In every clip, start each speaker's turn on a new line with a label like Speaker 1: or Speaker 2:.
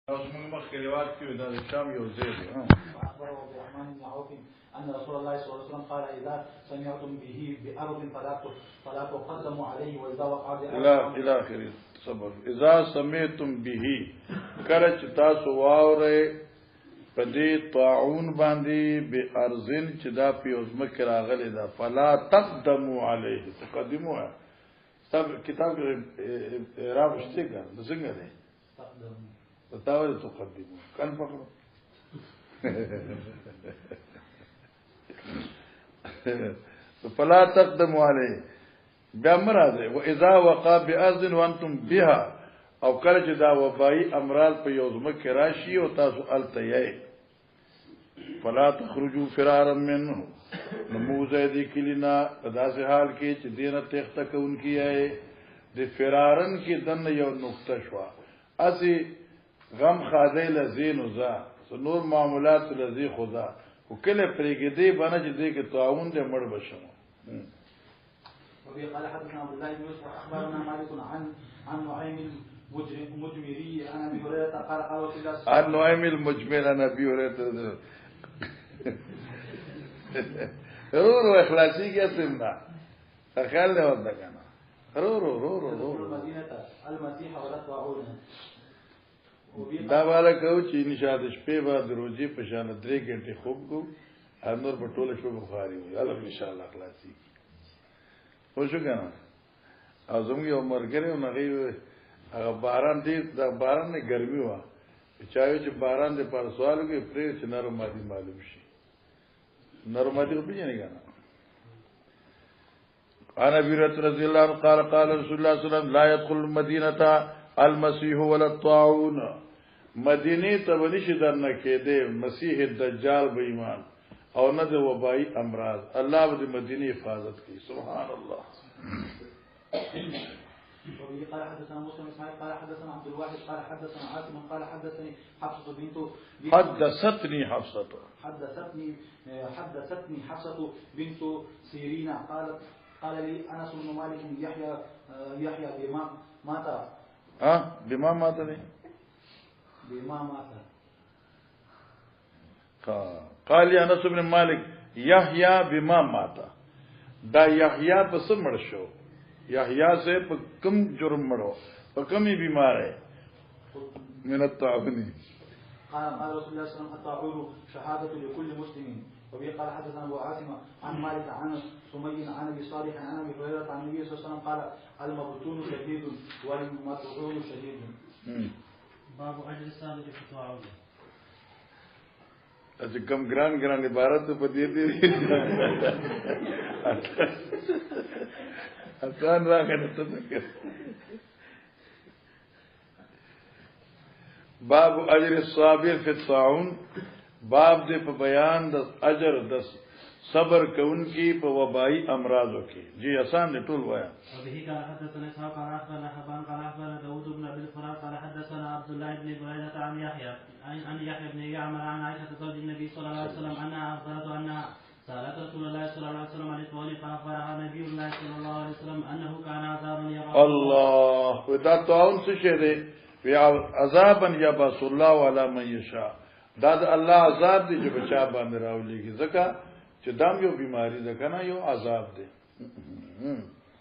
Speaker 1: اسمه مخلوات كيو ده الشام يوزيل
Speaker 2: أخبره عبد الرحمن بن عوف أن رسول الله صلى الله عليه وسلم قال إذا سمعتم به بأرض فلا تقدموا عليه وإذا وقع بأرض
Speaker 1: إلى آخر صبر إذا سمعتم به کله تاسو واوره پدې طاعون باندې به ارزن چې دا پیوزمه کراغله ده فلا تقدموا عليه تقدموا سب کتاب اعراب شته ګر څنګه ده تقدموا تاول تقدموا كان فقط فلا تقدموا عليه بامراض واذا وقع باذن وانتم بها او کله چې دا وبای امراض په یوزمه کې راشي او تاسو التیای فلا تخرجوا فرارا منه نموزه دې کلینا په داسې حال کې چې دینه تخته کوونکی ہے د فرارن کې دنه یو نقطه شو اسی غم خاده لذین وزا نور معاملات لذی خدا وکله پرېګدې باندې چې دې کې تعاون دې مړ بشم
Speaker 2: وبي قال حدثنا عبد الله بن يوسف اخبرنا مالك عن نعيم المجمري عن ابي هريره قال قال رسول الله
Speaker 1: عن نعيم المجمر عن ابي هريره رو اخلاصي کې اسمنا خیال نه ودا کنه رو
Speaker 2: المدينه المسيح ولا طاعون
Speaker 1: دا والا کو چې نشاد شپې بعد روزي په شان 3 غنټه خوب کو انور په ټوله شپه بخاري وي الله ان شاء الله خلاصي خو شو کنه او زموږ یو مرګره او نغې هغه باران دی دا باران نه ګرمي و چاوي چې باران دې پر سوالو کې پرې چې نرم مادي معلوم شي نرم مادي په نه کنه انا بیرت رضی الله عنه قال قال رسول الله صلی الله علیه وسلم لا يدخل المدینه المسيح ولا الطاعون مدینه ته ونشي درنه کېده مسیح الدجال به ایمان او نه د وبای امراض الله به مدینه حفاظت کوي سبحان الله
Speaker 2: وبه قال حدثنا مسلم اسماعيل قال حدثنا عبد الواحد قال حدثنا عاصم قال حدثني حفصة
Speaker 1: حدثتني
Speaker 2: حفصة بنت سيرين قال لي انس بن مالك يحيى بما مات
Speaker 1: بما مات نه
Speaker 2: بما مات
Speaker 1: قال يا انس بن مالك يحيى بما مات دا يحيى پس مړ شو يحيى سے په کوم جرم مړو په کومي بیمار ہے من الطاعون
Speaker 2: قال رسول الله صلى الله عليه وسلم الطاعون شهادة لكل مسلم وبه قال حدثنا ابو عاصم عن مالك عن سمي عن ابي صالح عن ابي هريره عن النبي صلى الله عليه وسلم قال المبتون شديد والمطعون شديد.
Speaker 3: باب اجر الصادق في الطاعون.
Speaker 1: اته کم ګران عبارت په دې دي اذان راغله ته باب اجر الصابر في الطاعون باب دې په بیان د اجر د صبر کوونکی په وبای امراضو کې جی آسان دې ټول وایا.
Speaker 3: وبه قال حدثنا اسحاق قال اخبرنا حبان قال اخبرنا داود بن ابي الفرات قال حدثنا عبد الله بن بريدة عن يحيى بن يعمر عن عائشة زوج النبي صلى الله عليه وسلم انها اخبرته انها سالت رسول الله صلى الله عليه وسلم عن الطول فاخبرها نبي الله صلى الله عليه وسلم انه كان عذابا يبعث
Speaker 1: الله ودا طاعون څه شه دي عذابا يبعث الله على من يشاء دا الله عذاب دي چې بچا باندې راولېږي ځکه چې دام یو بیماری ده کنه یو عذاب ده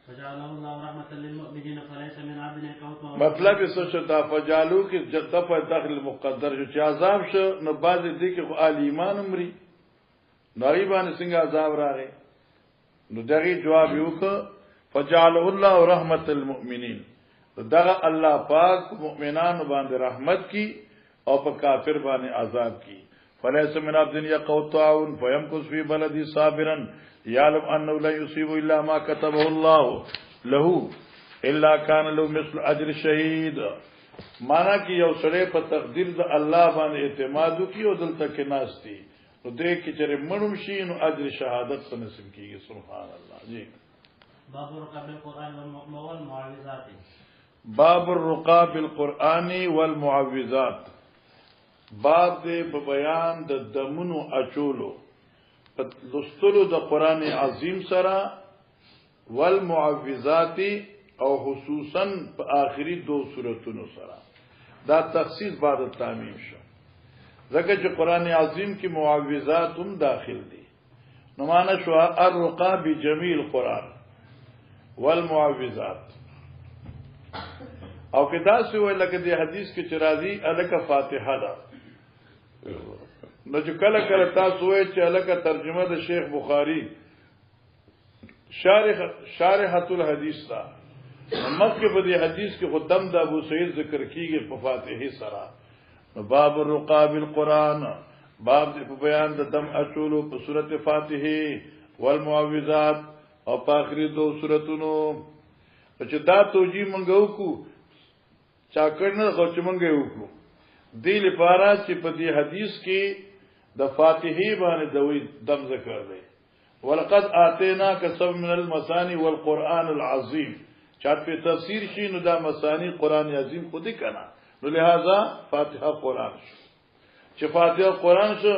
Speaker 3: فجعله الله رحمة للمؤمنين فليس من عبد يقوت
Speaker 1: مطلب یې څه شته فجالو کې جده په داخل مقدر چې عذاب شو نو باز دې کې خو ال ایمان عمرې نایبان څنګه عذاب راغی نو دغه جواب یو ک فجعله الله رحمة للمؤمنين دغه الله پاک مؤمنانو باندې رحمت کی او په کافر باندې عذاب کی فلیس من عبد یقوت طاعون فیمکث فی بلدی صابرا یعلم انه لا یصيب الا ما كتبه الله له الا كان له مثل اجر الشهید معنا کی یو سره په تقدیر د الله باندې اعتماد کی او دلته کې ناشتي نو دې کې چې مړم شي نو اجر شهادت څخه نصیب کیږي سبحان الله جی.
Speaker 3: باب الرقى بالقرآن والمعوذات
Speaker 1: باب الرقى بالقرآن والمعوذات باب دې په بیان د دمونو اچولو په لستلو د قرآن عظیم سره والمعوذات او خصوصا په آخري 2 سورتونو سره دا تخصیص بعد التعمیم شو ځکه چې قران عظیم کې معوذات هم داخل دي نو معنا شو الرقا بجميع القران والمعوذات او کدا څه ویل لکه دی حدیث کې چې راځي الک فاتحه ده نو چې کله کله تاسو وایئ چې الک ترجمه د شیخ بخاری شارحۃ الحدیث دا مکه په دې حدیث کې خدام د ابو سعید ذکر کیږي په فاتحه سره باب الرقا بالقران باب دې په بیان د دم اچولو په سورته فاتحه والمعوذات او په اخري دوه سوراتونو چې دا توجیه مونږ وکړو چا کړنه خو چې مونږ وکړو دې لپاره چې په دې حدیث کې د فاتحه باندې دوی دم ذکر دی ولقد اتیناک سبع من المثانی والقران العظیم چا په تفسیر شي نو دا مثانی قران عظیم خودی کنا نو لہذا فاتحه قران شو چې فاتحه قران شو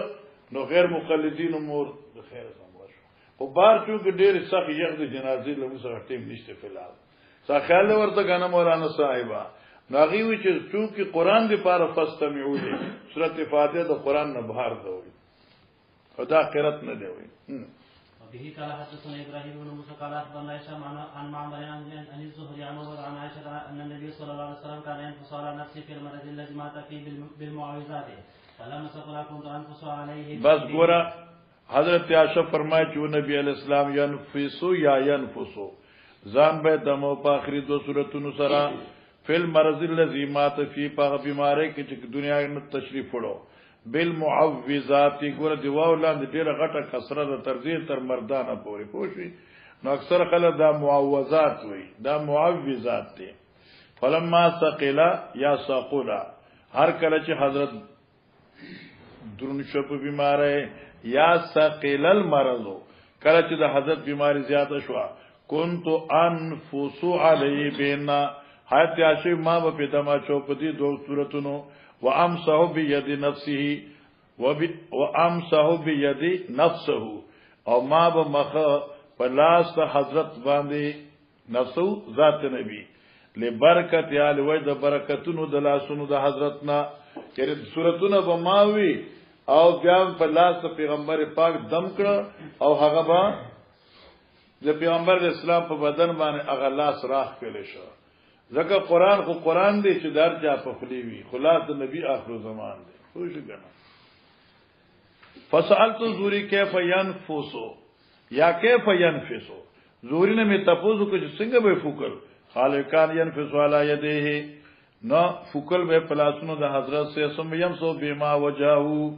Speaker 1: نو غیر مقلدین امور د خیر زموږ شو او بار چې ډېر سخت یغ د جنازې له مسره ټیم نشته فلال ساخاله ورته غنه مولانا صاحبہ ناغي وی چې چونکی قران دی پاره فاستمعوا له سورته فاتحه د قران نه بهر دی خدا قرات نه دی وی
Speaker 3: وبه قال حدثنا ابراهيم بن موسى قال اخبرنا هشام عن معمر عن الزهري عن عن عائشه ان النبي صلى الله عليه وسلم كان ينفس على نفسه في المرض الذي مات فيه بالمعوذات فلما سقط كنت انفس عليه
Speaker 1: بس ګورا حضرت عائشہ فرمائے چې نبی علیہ السلام ينفسو یا ينفسو ځان به دمو په اخري دو سورتونو سره فل مرض الذي مات فيه په بیماری کې چې دنیا کې تشریف وړو بالمعوذات ګور دی واولاند ډیره غټه کسره د ترځیر تر مردانه پورې پوښي نو اکثر خلک دا معوذات وي دا معوذات دي فلما ثقل یا ثقلا هر کله چې حضرت درن شو په بیماره یا ثقل المرض کله چې د حضرت بیماری زیاته شو كنت انفس علی بنا حتی عاشق ما په دما چوپدي دوه صورتونو وامسح بيد نفسه وامسح بيد نفسه او ما به مخ پلاس ته حضرت باندې نفسو ذات نبی لبرکت یا لوجد برکتونو د لاسونو د حضرتنا چیرې صورتونه به ماوي او بیا پلاس ته پیغمبر پاک دم کړ او هغه با د پیغمبر اسلام په بدن باندې هغه لاس راخ کړل شو ځکه قران خو قران دی چې درجه په خلی وی خلاص نبی آخر زمان دی خو شي کنه فسالت زوري كيف ينفسو یا كيف ينفسو زوري نه می تاسو کو چې څنګه به فوکل خالقان ينفسو علی یده نو فوکل به پلاسونو د حضرت سے ثم يمسو بما وجهه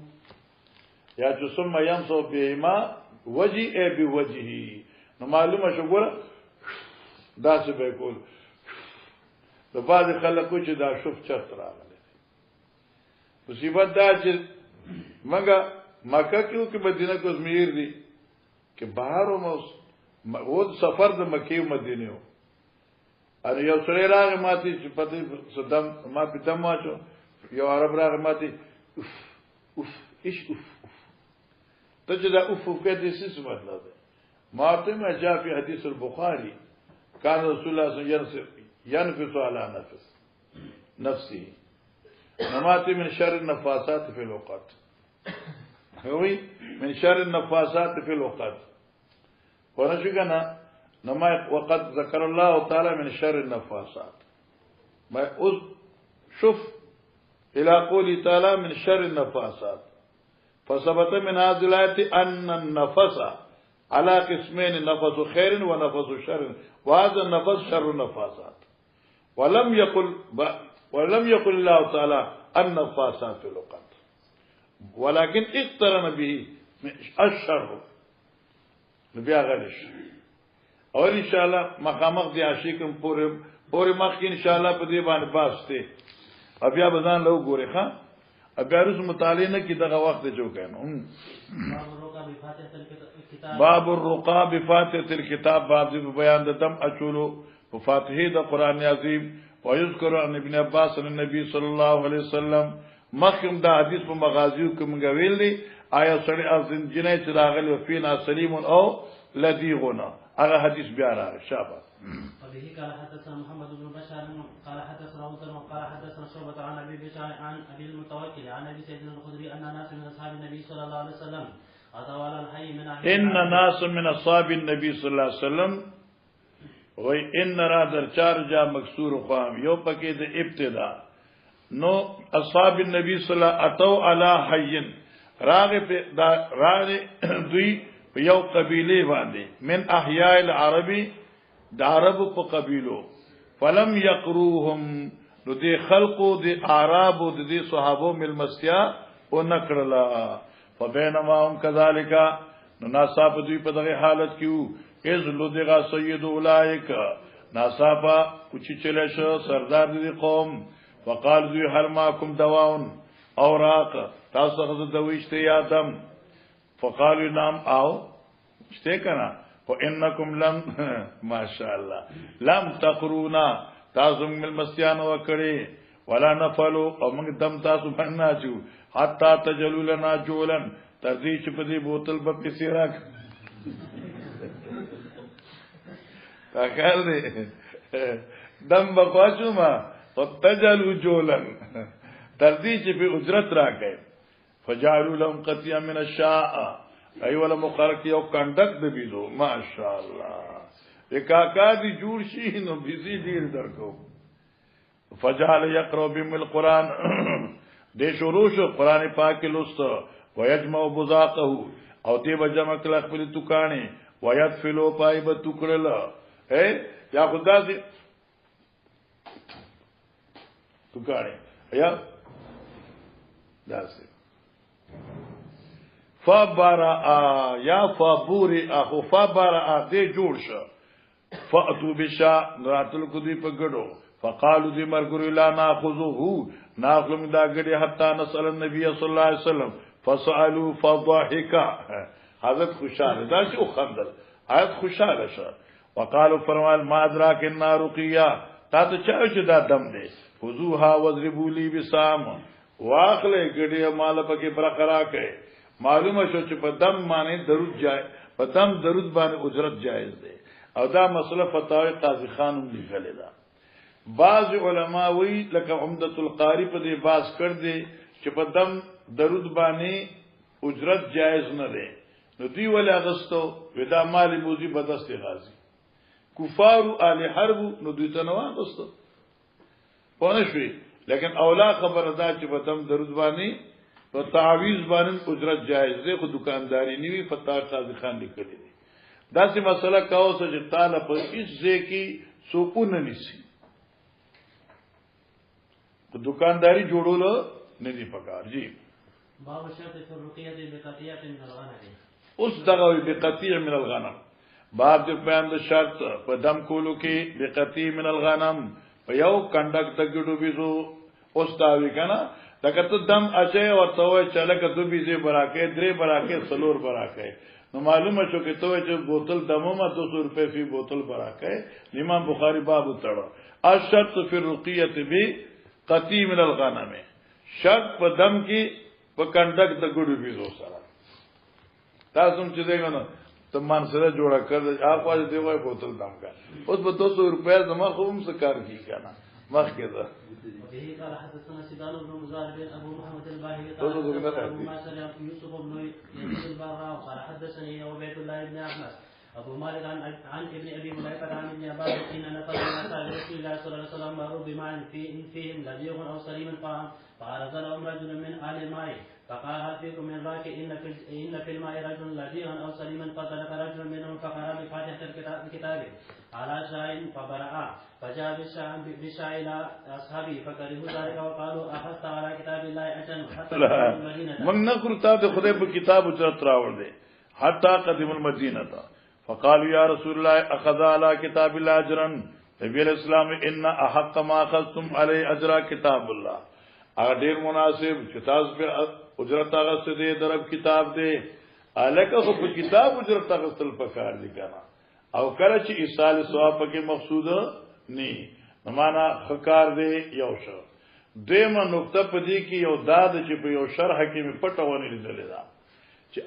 Speaker 1: یا چې ثم يمسو بما وجهه بوجهه نو معلومه شو ګور دا څه به کول د بعض خلکو چې دا شوف چرت راغلی مصیبت دا چې مګه مکه کې او مدینه کې زمیر دي کې بهر او سفر د مکه او مدینه و اره یو سره راغی ماتي چې پته صدام ما پته ماچو یو عرب راغی ماتي اوف ايش اوف ته چې دا اوف کې د څه مطلب ده ماته ما جاء في حديث البخاري كان رسول الله صلى الله عليه وسلم ينفس على نفسه نمات من شر النفاسات في الوقت هوي من شر النفاسات في الوقت ورشو كنا نما وقد ذكر الله تعالى من شر النفاسات ما شوف الى قوله تعالى من شر النفاسات فثبت من هذه الايه ان النفس على قسمين نفس خير ونفس شر وهذا النفس شر النفاسات ولم يقل الله تعالى النفاسات في الوقت ولكن اقترن به الشر بیا غلش اور ان شاء الله مخامخ دی عاشقم پورې مخ ان شاء الله په دې باندې باسته بیا بزان لو ګوري ښا بیا روز مطالعه نه کی دغه وخت جو کینو باب الرقا بفاتحه الكتاب باب بیان د دم اچولو په فاتحه د قران عظیم او یذکر ان ابن عباس النبي صلی الله علیه وسلم مخکم دا حدیث په مغازیو کې مونږ ویل دي آیا سړی ازن جنې چې راغلی فینا سلیم او لذیغنا هغه حدیث بیا راغی شابه
Speaker 3: وبه قال حدثنا محمد بن بشار قال حدثنا وزر قال حدثنا شعبة عن ابي بشار عن ابي المتوكل عن ابي سعيد الخدري ان ناس من اصحاب النبي صلى الله عليه وسلم اتوا على الحي من
Speaker 1: ان ناس من اصحاب النبي صلی الله علیه وسلم وای ان را در چار جا مکسور قام یو پکې د ابتدا نو اصحاب النبي صلی الله اتوا علی حي راغ دوی یو قبیله باندې من احیاء العربی د عربو په قبیلو فلم یقروهم نو دی خلقو دی اعراب او دی صحابو ملمستیا او نکړلا فبینما هم کذالک نو ناصاب دوی په دغه حالت کیو از لودغه سید اولایک ناصابا پوچی چله شو سردار دی قوم وقال ذو هل ماکم دواون اوراق تاسو غو دویشته یادم فقالوا نام او شته کنا وانکم لم ماشاء الله لم تقرونا تاسو مل مسیان وکړي ولا نفلو او موږ دم تاسو باندې چو حتا تجلوا لنا جولن تر دې چې په دې بوتل په پیسې راک تاکل دې دم بقواچو ما تجلوا جولن تر دې چې په اجرت راکې فجعلوا لهم قطيعا من الشاء ای ولا مقرر یو کنډک د بيزو ماشاء الله وکاکا دی جوړ شي نو بيزي ډیر درکو فجعل يقرأ بهم القران د شروع شو قران پاک لوست ويجمع بذاقه او تی بجمع کله خپل توکانه ويدفلو پای به توکړل اے یا خدا دې توکانه یا داسه فبرأ یا فبورئ خو فبرأ دې جوړ شو فاتو بشا راتل کو دی په ګډو فقالوا دې مرګرو لا ناخذوه ناخلم دا ګډي حتا نسل النبي صلی الله علیه وسلم فسالوا فضحك حضرت خوشاله دا شو خندل حضرت خوشاله شو وقالوا فرمال ما ادراك النار قيا تا ته چا چې دا دم دی خذوها وضربوا لي بسام واخله ګډي مال پکې برقرار کړي معلومه شو چې په دم باندې درود جای په دم درود باندې اجرت جایز دی او دا مسله فتاوی قاضی خانم لیکلې ده بعض علما وی لکه عمدۃ القاری په دې باس کړ دي چې په دم درود باندې اجرت جایز نه دی نو دی ول اغستو ودا مال موزی بدست غازی کفار اهل حرب نو دوی ته نو اغستو پونه شوی لیکن اولا خبر ادا چې په دم درود باندې په تعویذ باندې اجرت جایز دی خو دکانداری نیوی فتاوی قاضی خان لیکلې دي داسې مسله کاوه چې تعالی په هیڅ ځکه سکون نه نسی په دکانداری جوړول نه دی پکار جی
Speaker 3: باب شرط الرقیه بقطیع من الغنم
Speaker 1: اوس دغه بقطیع من الغنم باب د بیان د شرط په دم کولو کې بقطیع من الغنم په یو کنډک د ګډو بيزو اوس تاوی کنه دغه ته دم اچي او توه چلکه دو بيزي براکه درې براکه سلور براکه نو معلومه شو کہ تو چې بوتل دمومه 200 روپے فی بوتل براکه امام بخاری باب تړو الشرط فی الرقیه بقطیع من الغنم شرط په دم کې په کنډک د ګډو بيزو سره تاسو چې دغه ته مان سره جوړه کړل هغه دې وای بوتل دم کا اوس په 200 روپے زما خوم سکار کی کنه مخ کې ده
Speaker 3: به قال حدثنا سيدان بن مزار بن ابو محمد الباهلي قال يوسف بن يزيد البراء قال حدثني عبيد الله بن احمد ابو مالك عن ابن ابي مليكه عن ابن عباس ان نفر من اصحاب رسول الله صلى الله عليه وسلم مروا بماء فيهم لذيذ او سليم فعرض لهم رجل من اهل الماء فقال هل فيكم من راك ان في الماء رجل لذيذ او سليما فسلك رجل منهم فقرا بفاتحه الكتاب على شاء فبرأ فجاء بشاء الى اصحابه فكرهوا ذلك وقالوا اخذت على كتاب الله اجرا حتى المدينه
Speaker 1: من نقر تا خدای په کتاب اجرت راوړ دي حتى قدم المدينه فقالوا يا رسول الله اخذ على كتاب الله اجرا نبی اسلام ان احق ما اخذتم عليه اجر كتاب الله ډیر مناسب چې تاسو په اجرت هغه څه دې درب کتاب دې الکه خو په کتاب اجرت هغه تل پکار دي کنه او کله چې ایصال ثواب کې مقصود نه معنا خکار دې یو شو دیمه نقطه په دې کې یو داد چې په یو شرح کې می پټونه لیدل دا چې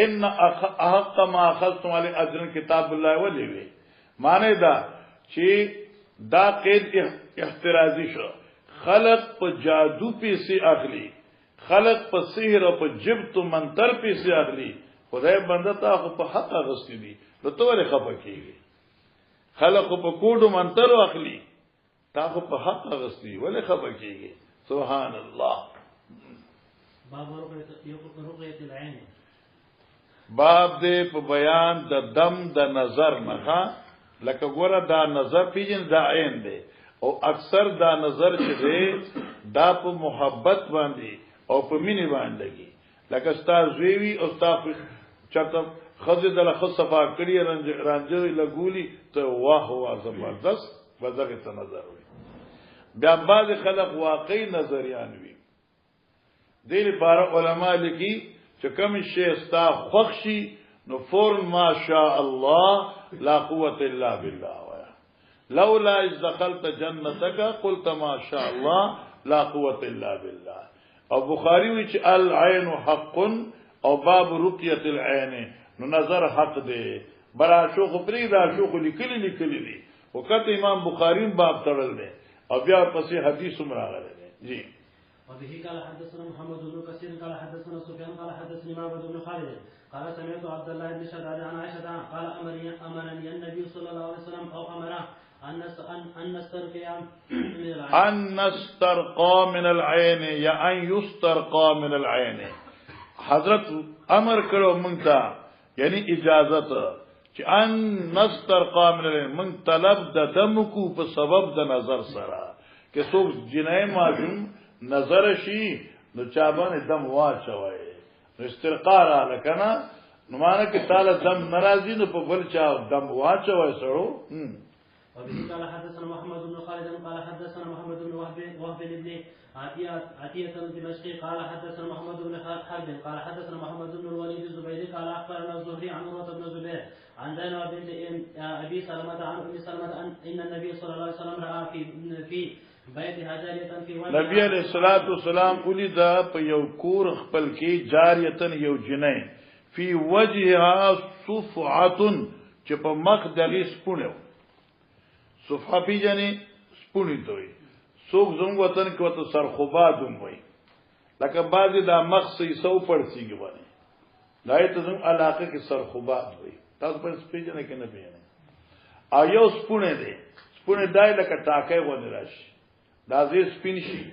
Speaker 1: ان احق ما اخذتم علی اجر کتاب الله ولي وی معنی دا چې دا قید احترازی شو خلق په جادو پیسې اخلي خلق په سحر او په جبت منتر پیسې اخلي خدای بنده ته په حق غستی دي نو ته ولې خپه کیږي خلق په کوډو منتر اخلي تا په حق غستی ولې خپه کیږي سبحان الله
Speaker 3: باب رقیة العین
Speaker 1: باب دې په بیان د دم د نظر نه لکه ګوره دا نظر پیجن دا عین دی او اکثر دا نظر چې دی دا په محبت باندې او په مینې باندې لګي لکه استاد زوی او استاد چرته خزه د لخص صفا کړی رانجوي لګولي ته واه واه زبردست بدغه ته نظر وي بیا بعض خلق واقعي نظریان وي دې لپاره علما لیکي چې کوم شی استا خوښي نو فور ما شاء الله لا قوه الا بالله لولا اذ دخلت جنتك قلت ما شاء الله لا قوه الا بالله او بخاری وی چې العين حق او باب رقيه العين نو نظر حق دی برا شوخ پری دا شوخ لیکلی دی وکړه امام بخاری باب تړل دی او بیا پسې حدیث راغلی دی جی
Speaker 3: وبه قال حدثنا محمد بن كثير قال حدثنا سفيان قال حدثني معبد بن خالد قال سمعت عبد الله بن شداد عن عائشة قال أمرني النبي صلى الله عليه وسلم أو أمره أن نسترقى من العين یا ان يسترقى من العين حضرت امر کړو مونږ ته یعنی اجازت چې ان نسترقى من العين مونږ طلب د دم کو په سبب د نظر سره کې څوک جنای معلوم نظر شي نو چا باندې دم واچوي نو استرقاء را لکنه نو معنی کې تعالی دم ناراضي نو په بل چا دم واچوي سره وبه قال حدثنا محمد بن خالد قال حدثنا محمد بن وهب بن عتية الدمشقي قال حدثنا محمد بن حرب قال حدثنا محمد بن الوليد الزبيري قال اخبرنا الزهري عن عروة بن الزبير عن زينب بنت ابي سلمة عن ام سلمة ان النبي صلى الله عليه وسلم راى في بيتها جارية في وجهها
Speaker 1: نبی علیہ الصلوۃ والسلام ولید په یو کور خپل کې جاریتن یو جنې فی وجهها صفعه چې په مخ دغه سپونه صفحه پی جنې سپونی دوی څوک زموږ وطن کې وته سرخوبادوم وای لکه بعضی دا مخ سي سو پړسیږي باندې دای ته زموږ علاقه کې سرخوباد وای تاسو په سپیجنه کې نه پیژنئ آیو سپونه دی سپونه دای لکه ټاکې ونه راشي دا زی سپین شي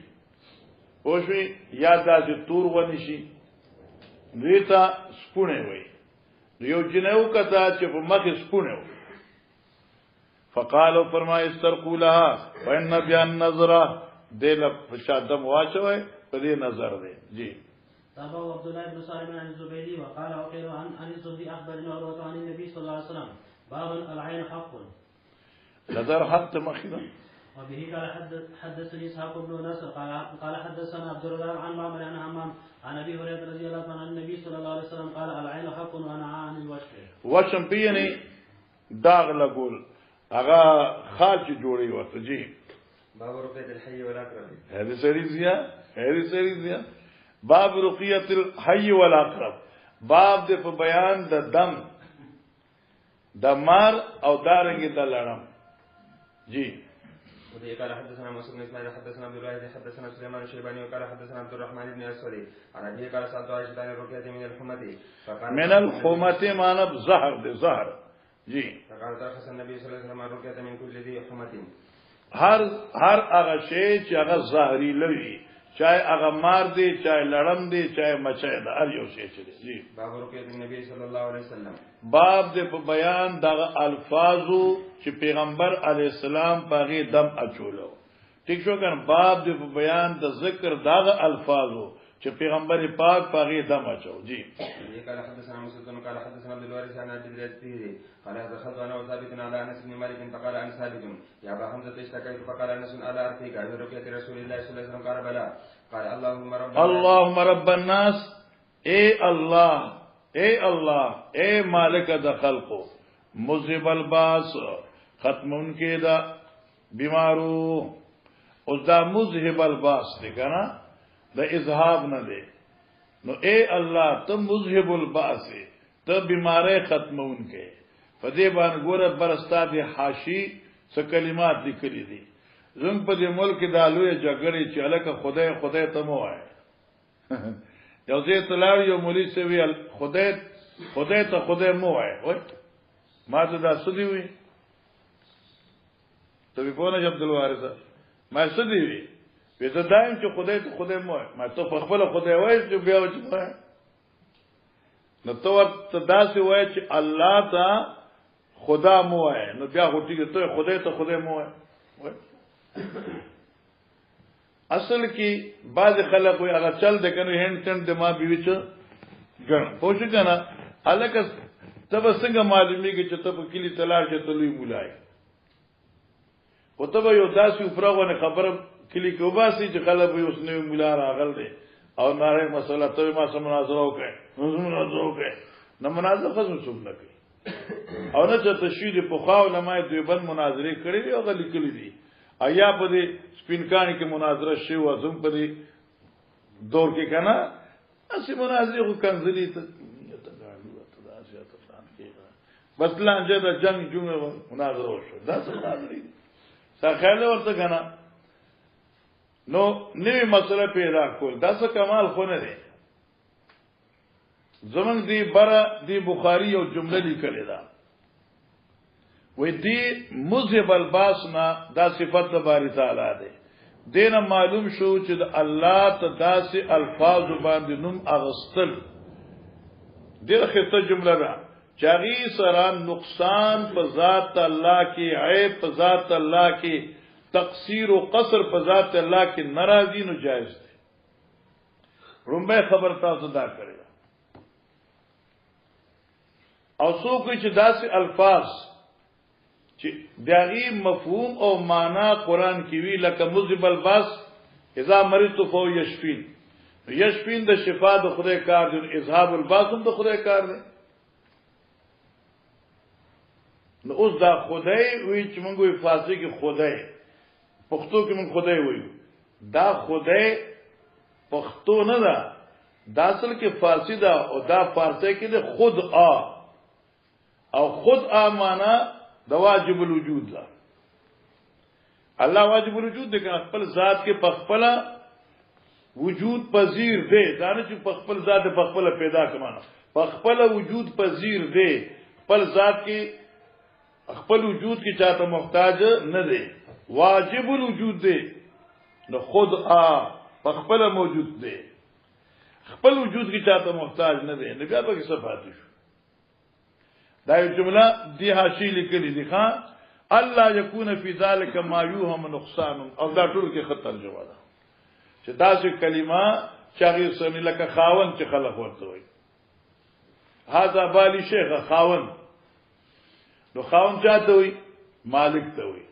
Speaker 1: اوښوي یا دا چې تور ونه شي دویتا سپونه وای یو جنو کته چې په مخ سپونه وای فقالوا فرمای استرقوا لها وان بيان نظره دل فشادم واچوي په دې نظر دی جی
Speaker 3: تابع عبد الله بن سالم عن الزبيدي وقال وقيل عن الزهري اخبرنا عروة عن النبي صلى الله عليه وسلم باب العين حق
Speaker 1: نظر حق مخيدا
Speaker 3: وبه قال حدثني اسحاق بن نصر قال حدثنا عبد الرزاق عن معمر عن همام عن ابي هريره رضي الله عنه عن النبي صلى الله عليه وسلم قال العين حق ونهى عن الوشم
Speaker 1: وشم بيني داغ لګول هغه خارج جوړي ورته جی
Speaker 4: باب رقية الحي والاقرب
Speaker 1: هذه سریزیا باب رقية الحي والاقرب باب د په بیان د دم د مار او دارنګ د لړم جی
Speaker 4: وذي قال حدثنا موسى بن اسماعيل حدثنا عبد الواحد حدثنا سليمان الشيباني وقال حدثنا عبد الرحمن بن اسود عن ابي قال سالت عائشة عن الرقية من الحمة
Speaker 1: من الحمة معنى زهر ده زهر جی
Speaker 4: فقال ترخص النبي صلى الله عليه وسلم الرقية من كل ذي حمة
Speaker 1: هر هغه شی چې هغه ظاهري لوي چاہے هغه مار دی چاہے لړم دی چاہے مچای دا هر یو شی چې دی
Speaker 4: باب رقیة النبي صلی الله علیه وسلم
Speaker 1: باب دې په بیان دغه الفاظو چې پیغمبر علی السلام پاغي دم اچولو ٹھیک شو کنه باب دې په بیان د ذکر دغه الفاظو چې پیغمبر پاک پاغي دم اچو جی
Speaker 4: قال حدثنا مسلم قال حدثنا عبد الوارث عن عبد الرزاق قال دخلت انا وثابت على انس بن مالك فقال انس ثابت يا ابا حمزه اشتكيت فقال انس على ارفيك عن رقية رسول الله صلى الله عليه وسلم قال بلى قال اللهم رب الناس اے اللہ اے مالک د خلقو مذهب الباس ختمون کې دا بیمارو او دا مذهب الباس دی کنه د اذهاب نه دی نو اے الله ته مذهب الباس ته بیمارې ختمون کې فدی باندې ګوره برستا دی حاشی
Speaker 1: څه کلمات لیکلي دي زموږ په دې ملک کې د لوی جګړې چې الکه خدای ته مو وایي یو ځای تلار یو مولوی څه ویل خدای ته خدای مو وایي ما ته دا سدي وي ته په نه عبد الوارث ما سدي وي زه دایم چې خدای ته خدای مو وایي ما ته خپل خدای وایي چې بیا و چې نو ته داسې وایي چې الله ته خدا مو وایي نو بیا غوټیږي ته خدای ته خدای مو وایي اصل کې بعض خلک وي هغه چل د کنه هند چند د ما بیوی چې ګڼ پوښ کنه الکه تب څنګه معلومیږي چې ته په کلی تلار چې تلوي مولای او ته یو داسې فرغونه خبره کلی کې وباسي چې خلک به اوس نوې مولا راغل دي او ناره مسله ته ما سم مناظره وکړي نه مناظره خصو څوک نه کوي او نه چې تشهید په خاو لمای دیوبند مناظره کړې دي او غلي کړې دي ایا په دې سپینکانی کې مناظره شي او زم په دې دور کې کنه اسی مناظره خو کنځلې ته بس لانجه د جنگ جمعه مناظره وشو دا څه مناظره ساخاله ورته کنه نو نوې مسله پیدا کول دا څه کمال خو نه دی زمنګ دی بره دی بخاری یو جمله لیکلې ده وې دی مذهب الباسنا دا صفت د باری تعالی ده دینه معلوم شو چې د الله تداسي الفاظ باندې نوم اغستل دغه خطه جمله ده چاغي سره نقصان په ذات الله کې عیب په ذات الله کې تقصیر او قصر په ذات الله کې ناراضی نو جائز ده رومبه خبر تاسو دا کړی او څوک چې داسې الفاظ چې دغه مفهوم او معنا قران کې وی لکه مذهب الباس اذا مرضت فهو یشفین د شفا د خدای کار دی اذهاب الباس هم د خدای کار دی نو اوس دا خدای وی چې موږ وی فارسی کې خدای پښتو کې موږ خدای وایو دا خدای پښتو نه ده دا اصل کې فارسی ده او دا فارسی کې ده خود او خود معنا د واجب الوجود ده الله واجب الوجود ده کنه خپل ذات کې خپل وجود پذیر دی دا نه چې خپل ذات په خپل پیدا کمانه خپل وجود پذیر دی خپل ذات کې خپل وجود کې چاته محتاج نه دی واجب الوجود دی نو خود خپل موجود دی خپل وجود کې چاته محتاج نه دی نو بیا به څه پاتې شو دا یو جمله دی حاشیه لیکلې دي ښا الله یکون فی ذلک ما یوهم نقصان او دا ټول کې خط ترجمه ده چې تاسو کلمه چاغي سن لکه خاون چې خلق ورته وي هاذا بالی شیخ خاون نو خاون چاته وي مالک ته وي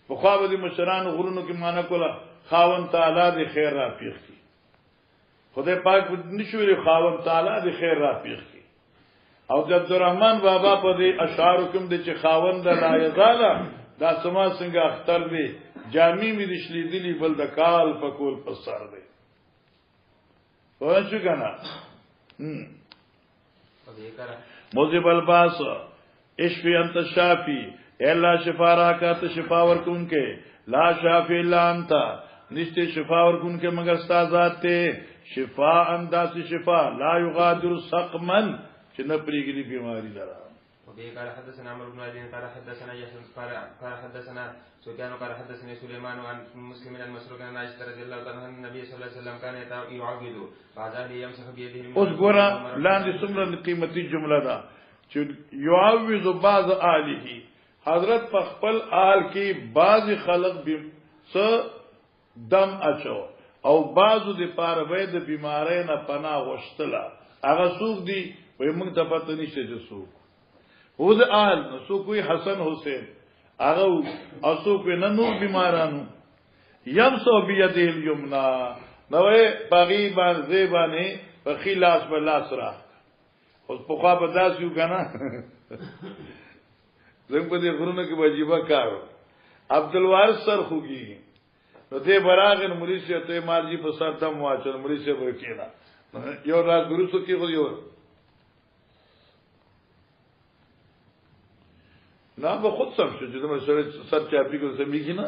Speaker 1: په خوا به مشران غرونو کې معنا کوله خاون تعالی د خیر را پیښ کی خدای پاک نشوي خاون تعالی د خیر را پیښ کی او عبدالرحمن بابا په دې اشعار کوم د چې خاون د لا یزاله دا سما څنګه اختر دی جامع می دشلی دلی بل د کال فکول په سر دی ورڅ کنه موذب الباس اشفی انت شافی الا شفا راکات شفا ورکون کے لا شافی الا انت نشتے شفا ورکون کے مگر ستا ذات تے شفا انداسی شفا لا یغادر سقما چې نه پریګلی بیماری لرا
Speaker 4: وبه قال حدثنا عمرو بن علي قال حدثنا يحيى قال حدثنا سفيان قال حدثني سليمان عن مسلم عن مسروق عن عائشة رضي الله عنها ان النبي صلى الله عليه وسلم كان يعبد بعد ان يمسح بيده
Speaker 1: اوس ګورا لاندې څومره قیمتي جمله ده چې يعوذ بعض اله حضرت په خپل آل کې بعض خلق څه دم اچو او بعضو د پاره به د بیمارۍ نه پناه غشتله هغه څوک دي وای موږ ته پته نشته چې څوک هو د آل نو څوک وي حسن حسین هغه او څوک نه نور بیمارانو یمسو بيده الیمنا نو باغی باندې زیبانه په خلاص بل اسرا اوس په خوا په داس یو کنه زنګ په دې غرونه کې واجبہ کار عبدالوارث سر خوږي نو دې براغن مریض ته مارجی په سر دم واچل مریض ورکینا یو راز ګروسو کې غو یو لا به خود سم شو چې د مسله سر چاپی کو سمېږي نه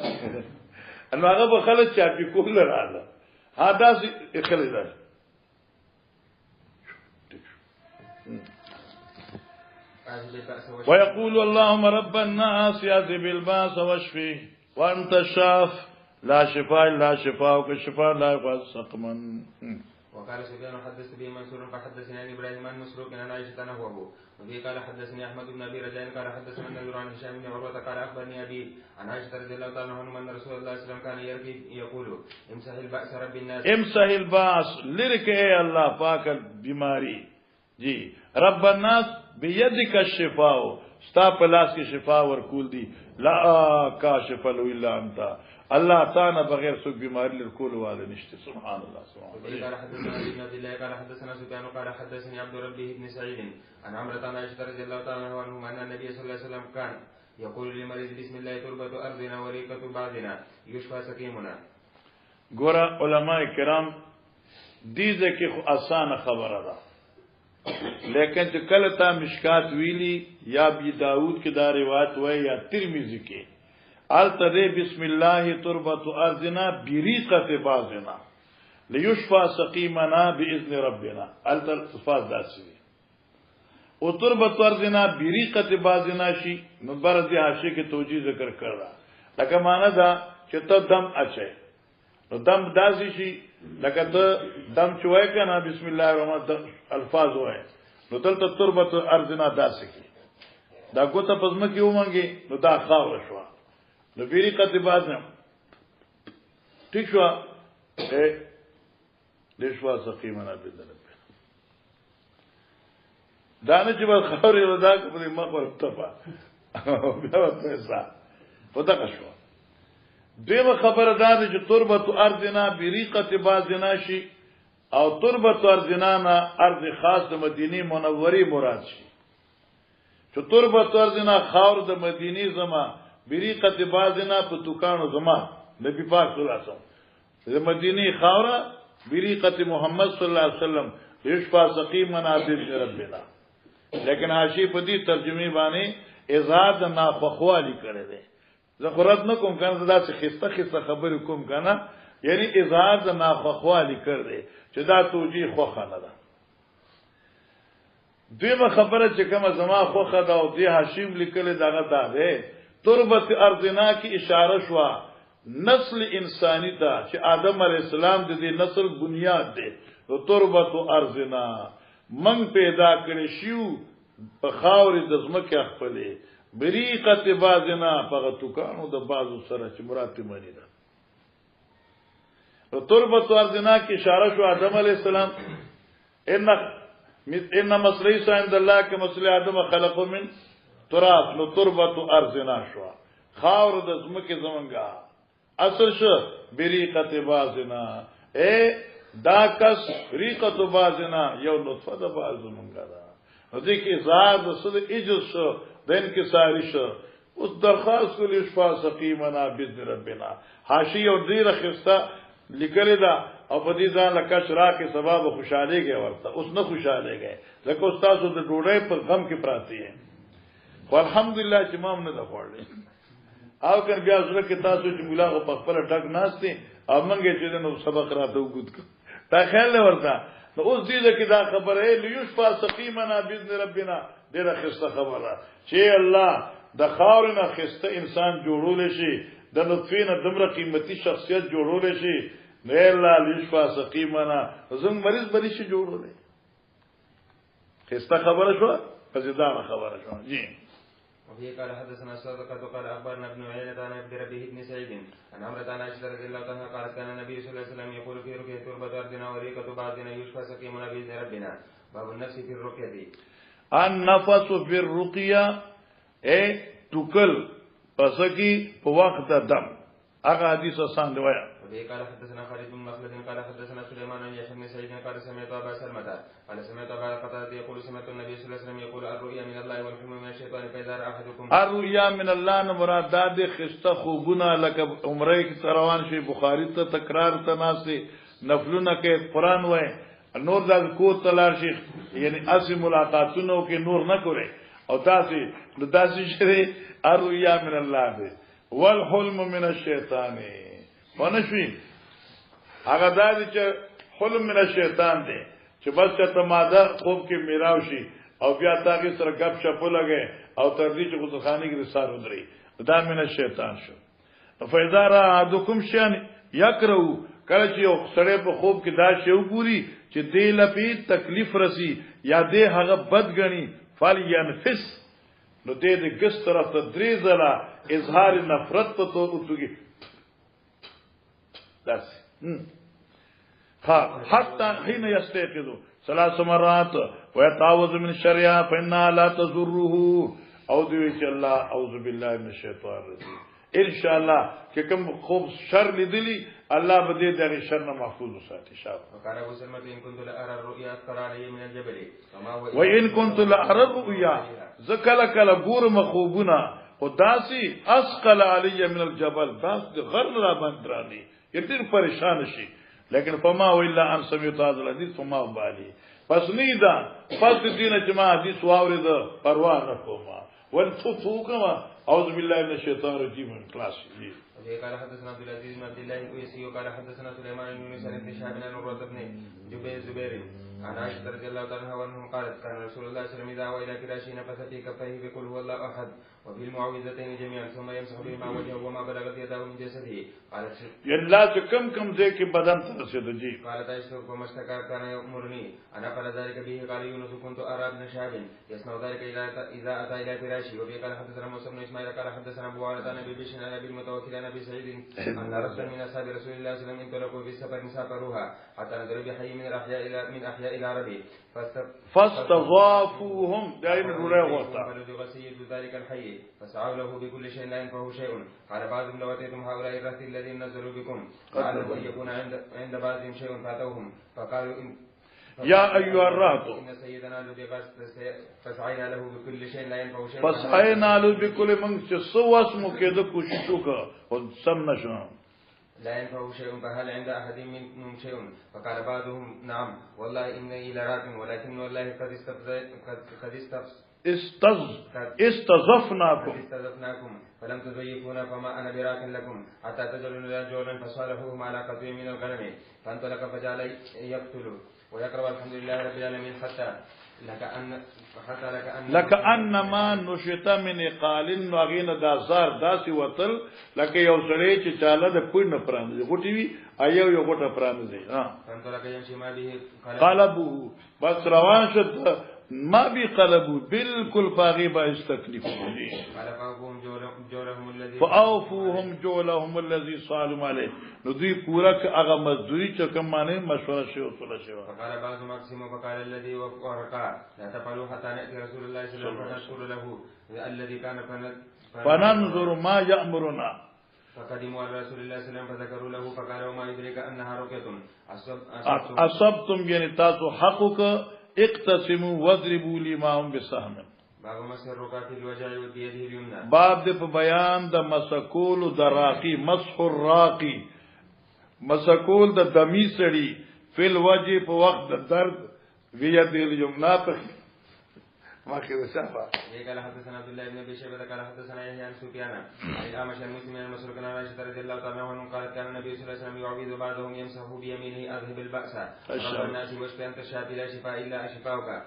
Speaker 1: ان هغه به خلک چاپی کول راځه ها داسې اخلي ده ويقول اللهم رب الناس يذهب الباس واشفي وانت الشاف لا شفاء الا شفاءك شفاء لا يغادر سقما.
Speaker 4: وقال سفيان حدثت به منصور فحدثني عن ابراهيم عن مسروق عن عائشه نحوه وفي قال حدثني احمد بن ابي رجاء قال حدثنا النذر عن هشام بن عروه قال اخبرني ابي عن عائشه رضي الله تعالى عنها ان رسول الله صلى الله عليه وسلم كان يقول امسح الباس رب الناس
Speaker 1: امسح الباس لرك اے اللہ پاک بیماری جی رب الناس بيدك الشفاء ستا پلاس کی شفا ورکول دی لا کاشف الا انت الله تعالی بغیر سو بیماری لرکول والے نشته سبحان الله سبحان الله.
Speaker 4: قال حدثنا ابن عبد الله قال حدثنا سفيان قال حدثني عبد ربه بن سعيد عن عمرة عن عائشة رضي الله تعالى عنها ان النبي صلى الله عليه وسلم كان يقول للمريض بسم الله تربة ارضنا وريقة بعضنا يشفى سقيمنا.
Speaker 1: ګور علماء کرام دیزه کې خو آسان خبره ده لیکن چې کله تا مشکات ویلی یا بی داود کې دا روایت وای یا ترمذی کې التدی بسم الله تربت ارضنا بریقه بعضنا ليشفى سقيمنا باذن ربنا التفاظ داسي او تربت ارضنا بریقه بعضنا شي مبارز حاشیه کې توجیه ذکر کړه لکه معنا دا چې ته دم اچي نو دم داسي شي لکه ته دم چوي کنه بسم الله الرحمن الرحیم الفاظ وای نو دلته تربت ارضنا داسي کی دا ګوته پزما کې ومنګي نو دا خاور شو نو بیری قطع باز نه ٹھیک شو دشوا سقیمنا بدل دانه چې بس خبرې ودا په مخور تپا بیا پیسہ ودا شو دیمه خبره ده چې تربت ارضنا بریقه بازنا شي او تربت ارضنا نه ارض خاص د مدینه منورې مراد شي چې تربت ارضنا خاور د مدینه زما بریقه بازنا په توکانو زما نبی پاک صلی الله علیه وسلم د مدینه خاوره بریقه محمد صلی الله علیه وسلم یشفا سقیمنا باذن ربنا لیکن حاشیه په دې ترجمه باندې ازاد ناخوالي کړی دی زخرت نه کوم کنه دا چې خسته خسته خبر کوم کنه یعنی ازاد ناخوالي کړ دی چې دا توجیه خوخه نه ده دیمه خبره چې کومه زما خوخه ده او دی حاشیم لیکل دغه ده تربت ارضنا کی اشاره شوا نسل انسانی ته چې آدم علی السلام د دې نسل بنیاد دی نو تربت ارضنا من پیدا کړی شیو په خاورې د ځمکې خپلې بریقه بازنا په توکانو د بازو سره چې مراد مانی ده نو تربت ارضنا کی اشاره شو آدم علی السلام ان مسلې عند الله کې مسلې آدم خلقو من تراب نو تربت ارضنا شو خاور د ځمکې زمونږه اصل شو بریقه بازنا دا کس ریقه بازنا یو نطفه د بازو مونږه ده نو دې کې زاد سود اجز شو دین کې ساری شو اوس درخواست کولی شفا سقیمنا باذن ربنا حاشیه او ډیره خسته لیکل دا او په دې ځان لکه شرا کې سبب خوشاليږي ورته اوس نه خوشاليږي ځکه استاد د ډوډۍ پر غم کې پراتی ہے خو الحمدلله چې مام نه ده خوړلې او کر بیا زړه کې تاسو چې مولا په خپل ټک ناشته او منګه چې نو سبق راته وګد تا خیال ورته نو اوس دې کې دا خبره لیشفا سقیمنا باذن ربنا ډیره خسته خبره چې الله د خاورنا خسته انسان جوړول شي د نطفه دمره قیمتي شخصیت جوړول شي نه الله لیشفا سقیمنا زنګ مریض بری شي جوړول خسته خبره شو فزیدار خبره شو جی
Speaker 4: وفي قال حدثنا صدقة قال أخبرنا ابن عيينة عن عبد ربه بن سعيد عن عمرة عن عائشة رضي الله عنها قالت كان النبي صلى الله عليه وسلم يقول في رقية تربة أرضنا وريقة بعضنا يشفى سقيمنا بإذن ربنا باب النفس في الرقية
Speaker 1: النفس في الرقية تکل پسکی په وخت دم هغه حدیث آسان دی وایا
Speaker 4: وفي قال حدثنا خالد بن مخلد قال حدثنا سليمان بن يحيى بن سعيد قال سمعت أبا سلمة قال سمعت أبا قتادة يقول سمعت النبي صلى الله عليه وسلم يقول الرؤيا من الله والحلم من الشيطان فإذا رأى أحدكم
Speaker 1: الرؤيا من الله مراد د خسته خوبونه لکه عمره کې روان شي بخاری ته تکرار تناسي نفلونه کې قران وای نور د کو تلار شي یعنی اسی ملاقاتونو کې نور نه کوي او داسي شری الرؤيا من الله ده والحلم من الشیطان ونشوي هغه دادی چې حلم من الشیطان دی چې بس ته ماده خوب کې میراو شي او بیا تاګي سره غب شپ لګي او تر دې چې غوخاني کې رسار ودري دا من الشیطان شو فاذا را عدکم شان یکرو کله چې یو سړی په خوب کې دا شی وګوري چې دې لپی تکلیف رسی یا دې هغه بد غني فال ينفس نو دې د ګس طرف ته درې ځله اظهار نفرت په تو اوږي داس حتى حين يستيقظ 3 مرات ويتعوذ من الشريعه فانها لا تضره او دوی چې الله اعوذ بالله من الشیطان الرجیم ان شاء الله چې کوم خوب شر لیدلی الله به دې دغه شر نه محفوظ وساتي شاء الله
Speaker 4: وقال ابو سلمة ان كنت لارى الرؤيا اثر علي من الجبل
Speaker 1: وان كنت لارى الرؤيا ذکل کل ګور مخوبنا خداسي اسقل علي من الجبل داس غر را باندې یتر پریشان شي لیکن فما الا ان سمعت هذا الحديث فما بالي پس نیدا پس دینه چې ما حدیث واورید پروا نه کوم ول فوقما اعوذ بالله من الشیطان الرجیم خلاص
Speaker 4: قال حدثنا عبد العزيز بن عبد الله الأويسي وقال حدثنا سليمان بن يونس بن شهاب بن عروة بن زبير عن عائشة رضي الله عنها وانهم قالت كان رسول الله صلى الله عليه وسلم اذا اوى الى فراشه نفث في كفيه بقل هو الله احد وفي المعوذتين جميعا ثم يمسح بهما وجهه وما بلغت يده من جسده قالت
Speaker 1: يلا كم ذي کې بدن ته رسید جی
Speaker 4: قالت عائشة وما اشتكى كان يأمرني انا فعل ذلك به قال يونس كنت ارى ابن شهاب يسمع ذلك اذا اتى الى فراشه وفي قال حدثنا موسى بن اسماعيل قال حدثنا ابو عوانة عن ابي بشر عن ابي المتوكل عن ابي سعيد ان رجلا من اصحاب رسول الله صلى الله عليه وسلم انطلقوا في سفر سافروها حتى نزلوا بحي من احياء العرب
Speaker 1: فاستضافوهم دائما رواه وطا
Speaker 4: فلدغ سيد ذلك الحي فسعوا له بكل شيء لا ينفعه شيء قال بعضهم لو اتيتم هؤلاء الرهط الذين نزلوا بكم قالوا ان يكون عند بعضهم شيء فاتوهم فقالوا
Speaker 1: يا ايها الرهط
Speaker 4: ان سيدنا لدغ فسعينا له بكل شيء لا ينفعه شيء
Speaker 1: فسعينا له بكل من سوس مكيد کوششوکا او سم نشو
Speaker 4: لا ينفعه شيء فهل عند أحد منهم شيء فقال بعضهم نعم والله إني لراك ولكن والله قد استضفناكم فلم تضيفونا فما أنا براك لكم حتى تجعلوا لنا جولا فصالحوهم على قطيع من الغنم فانطلق فجعل يقتل ويقرأ الحمد لله رب العالمين حتى
Speaker 1: لکأنما نشط من قال نغین دازار داسي وتل لکه یو سړی چې چاله د پړ نه پراند غټي وي ایو یو غټه پراند دي قلبو بس روان شد ما بي قلبو بالکل باغي با استکلیفون دي فاوفوهم جولهم الذي صالم عليه نو دوی پورا هغه مزدوری چې کوم معنی مشوره شي او صلح شي
Speaker 4: فقال بعض مقسم وقال الذي ورقا لا تفعلوا حتى نأتي رسول الله صلى الله عليه وسلم فنشكر له الذي كان
Speaker 1: فننظر ما يأمرنا
Speaker 4: فقدموا على رسول الله صلى الله عليه وسلم فذكروا له فقال وما يدرك انها رقية
Speaker 1: اصبتم يعني تاسو حقك اقتسموا واضربوا لما هم بسهم
Speaker 4: باب مسح الرقاة الوجع بيده اليمنى
Speaker 1: باب د بیان د مسکول د راقی مسح الراقی مسکول د دمی سړی فل وجه په وخت د درد بيد اليمنى ما كده شافا
Speaker 4: قال حدثنا عبد الله بن ابي شيبه قال حدثنا يحيى عن سفيان عن الاعمش عن مسلم عن مسروق عن عائشه رضي الله تعالى عنها قالت كان النبي صلى الله عليه وسلم يعوذ بعضهم يمسح بيمينه اذهب الباس رب الناس واشف انت الشافي لا شفاء الا شفاؤك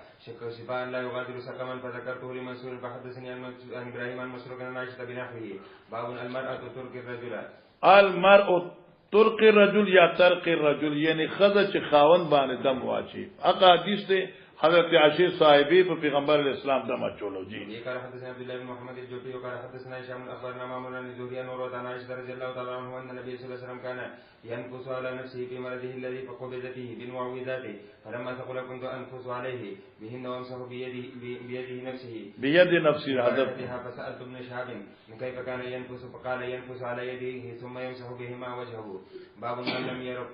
Speaker 4: شفاء لا يغادر سقما فذكرته لمنصور فحدثني عن ابراهيم عن مسروق عن عائشه بنحوه باب المراه ترقي الرجل
Speaker 1: ترقي الرجل یا ترقي الرجل یعنی خزه چې خاوند باندې دم واچي احادیث ته حضرت عائشہ صاحبی په پیغمبر اسلام دمه چولو جی
Speaker 4: قال حدثنا عبد الله بن محمد الجوفي وقال حدثنا هشام اخبرنا مامون عن الزهري عن عروة عن عائشة رضي الله تعالى عنها ان النبي صلى الله عليه وسلم كان ينفس على نفسه في مرضه الذي فقبض فيه بالمعوذات فلما ثقل كنت انفس عليه بهن وامسح بيده نفسه حدثها فسالت ابن شهاب كيف كان ينفس فقال ينفس على يديه ثم يمسح بهما وجهه باب من لم يرق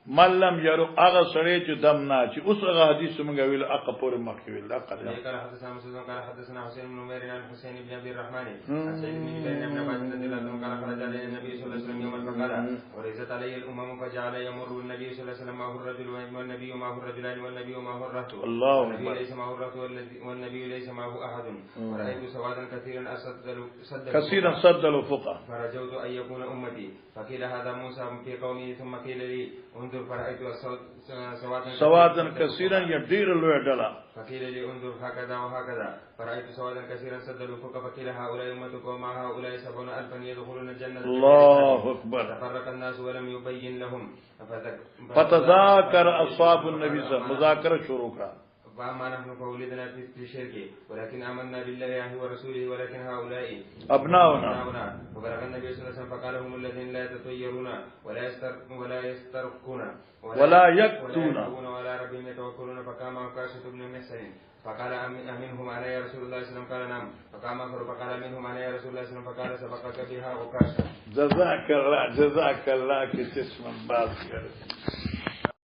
Speaker 1: من لم يرو هغه سړی چې دم نه چې اوس هغه حدیث موږ ویل اقا پورې مخکې ویل اقا
Speaker 4: قال حدثنا مسلم قال حدثنا حسين بن نمير عن حسين بن عبد الرحمن عن سعيد بن جبير بن عباس رضي الله عنه قال خرج عليه النبي صلى الله عليه وسلم يوما فقال ورزت علي الامم فجعل يمر النبي صلى الله عليه وسلم معه الرجل والنبي معه الرجلان والنبي معه الرهط والنبي ليس معه الرهط والنبي ليس معه احد ورايت سوادا كثيرا
Speaker 1: صدلوا فقه
Speaker 4: فرجوت ان يكون امتي فقيل هذا موسى في قومه ثم قيل لي انظر فرأيت سوادا
Speaker 1: كثيرا يدير الوعدلا
Speaker 4: فقيل لي انظر هكذا وهكذا فرأيت سوادا كثيرا سدلوا فوق فقيل هؤلاء أمتك ومع هؤلاء 70,000 يدخلون الجنة
Speaker 1: الله أكبر
Speaker 4: تفرق الناس ولم يبين لهم
Speaker 1: فتذاكر أصحاب النبي صلى الله عليه وسلم مذاكرة شروكا
Speaker 4: فأما نحن فولدنا في الشرك ولكن آمنا بالله ورسوله ولكن هؤلاء
Speaker 1: أبناؤنا
Speaker 4: وبلغ النبي صلى الله عليه وسلم فقال هم الذين لا يتطيرون ولا يسترقون
Speaker 1: ولا يكتون
Speaker 4: ولا ربهم يتوكلون فقام عكاشة بن محسن فقال أمنهم أنا يا رسول الله صلى الله عليه وسلم قال نعم فقام آخر فقال أمنهم أنا يا رسول الله صلى الله عليه وسلم فقال سبقك بها عكاشة
Speaker 1: جزاك الله كتسمى بعض